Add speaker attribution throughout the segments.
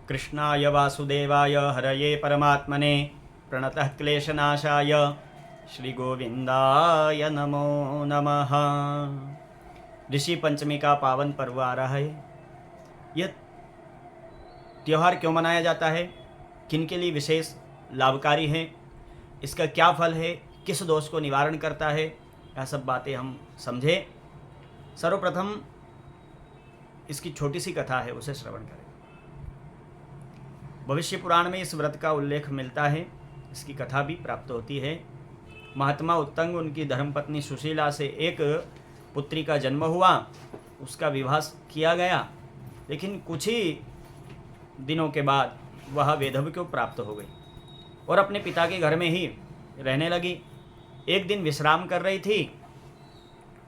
Speaker 1: कृष्णाय वासुदेवाय हरये परमात्मने प्रणतः क्लेशनाशाय श्रीगोविंदाय नमो नमः। ऋषि पंचमी का पावन पर्व आ रहा है। यह त्यौहार क्यों मनाया जाता है, किन के लिए विशेष लाभकारी है, इसका क्या फल है, किस दोष को निवारण करता है, यह सब बातें हम समझें। सर्वप्रथम इसकी छोटी सी कथा है, उसे श्रवण करें। भविष्य पुराण में इस व्रत का उल्लेख मिलता है, इसकी कथा भी प्राप्त होती है। महात्मा उत्तंग, उनकी धर्मपत्नी सुशीला से एक पुत्री का जन्म हुआ, उसका विवाह किया गया, लेकिन कुछ ही दिनों के बाद वह वैधव्य को प्राप्त हो गई और अपने पिता के घर में ही रहने लगी। एक दिन विश्राम कर रही थी,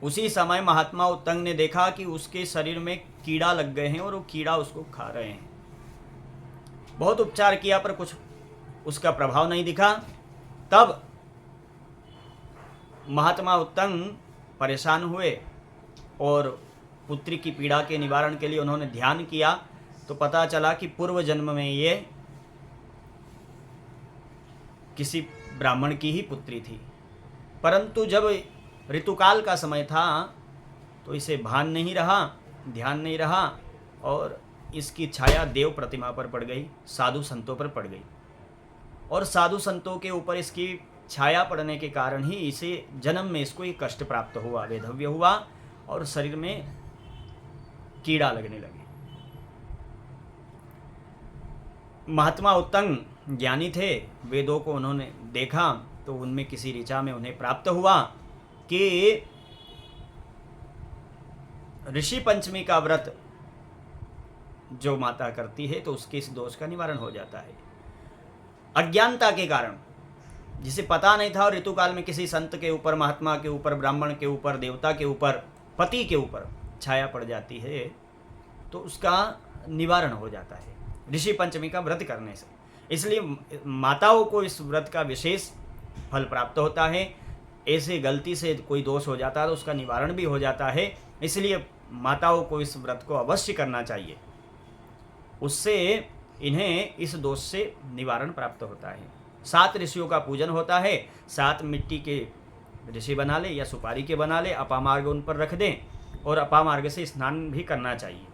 Speaker 1: उसी समय महात्मा उत्तंग ने देखा कि उसके शरीर में कीड़ा लग गए हैं और वो कीड़ा उसको खा रहे हैं। बहुत उपचार किया पर कुछ उसका प्रभाव नहीं दिखा। तब महात्मा उत्तंग परेशान हुए और पुत्री की पीड़ा के निवारण के लिए उन्होंने ध्यान किया, तो पता चला कि पूर्व जन्म में ये किसी ब्राह्मण की ही पुत्री थी। परंतु जब ऋतुकाल का समय था तो इसे भान नहीं रहा, ध्यान नहीं रहा और इसकी छाया देव प्रतिमा पर पड़ गई, साधु संतों पर पड़ गई। और साधु संतों के ऊपर इसकी छाया पड़ने के कारण ही इसे जन्म में इसको एक कष्ट प्राप्त हुआ, वैधव्य हुआ और शरीर में कीड़ा लगने लगे। महात्मा उत्तंग ज्ञानी थे, वेदों को उन्होंने देखा तो उनमें किसी ऋचा में उन्हें प्राप्त हुआ कि ऋषि पंचमी का व्रत जो माता करती है तो उसके इस दोष का निवारण हो जाता है। अज्ञानता के कारण, जिसे पता नहीं था और ऋतुकाल में किसी संत के ऊपर, महात्मा के ऊपर, ब्राह्मण के ऊपर, देवता के ऊपर, पति के ऊपर छाया पड़ जाती है, तो उसका निवारण हो जाता है ऋषि पंचमी का व्रत करने से। इसलिए माताओं को इस व्रत का विशेष फल प्राप्त होता है। ऐसे गलती से कोई दोष हो जाता है तो उसका निवारण भी हो जाता है। इसलिए माताओं को इस व्रत को अवश्य करना चाहिए, उससे इन्हें इस दोष से निवारण प्राप्त होता है। 7 ऋषियों का पूजन होता है। 7 मिट्टी के ऋषि बना ले या सुपारी के बना ले, अपामार्ग उन पर रख दें और अपामार्ग से स्नान भी करना चाहिए।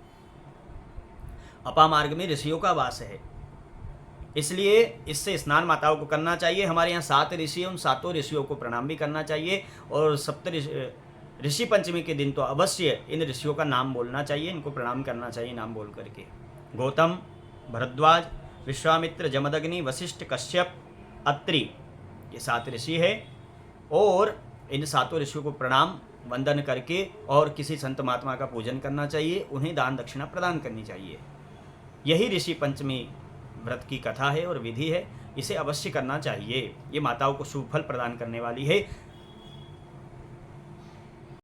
Speaker 1: अपामार्ग में ऋषियों का वास है, इसलिए इससे स्नान माताओं को करना चाहिए। हमारे यहाँ 7 ऋषि, उन 7 ऋषियों को प्रणाम भी करना चाहिए। और ऋषि पंचमी के दिन तो अवश्य इन ऋषियों का नाम बोलना चाहिए, इनको प्रणाम करना चाहिए नाम बोल करके। गौतम, भरद्वाज, विश्वामित्र, जमदग्नि, वशिष्ठ, कश्यप, अत्रि, ये 7 ऋषि है। और इन 7 ऋषियों को प्रणाम वंदन करके और किसी संत महात्मा का पूजन करना चाहिए, उन्हें दान दक्षिणा प्रदान करनी चाहिए। यही ऋषि पंचमी व्रत की कथा है और विधि है, इसे अवश्य करना चाहिए। ये माताओं को शुभ फल प्रदान करने वाली है।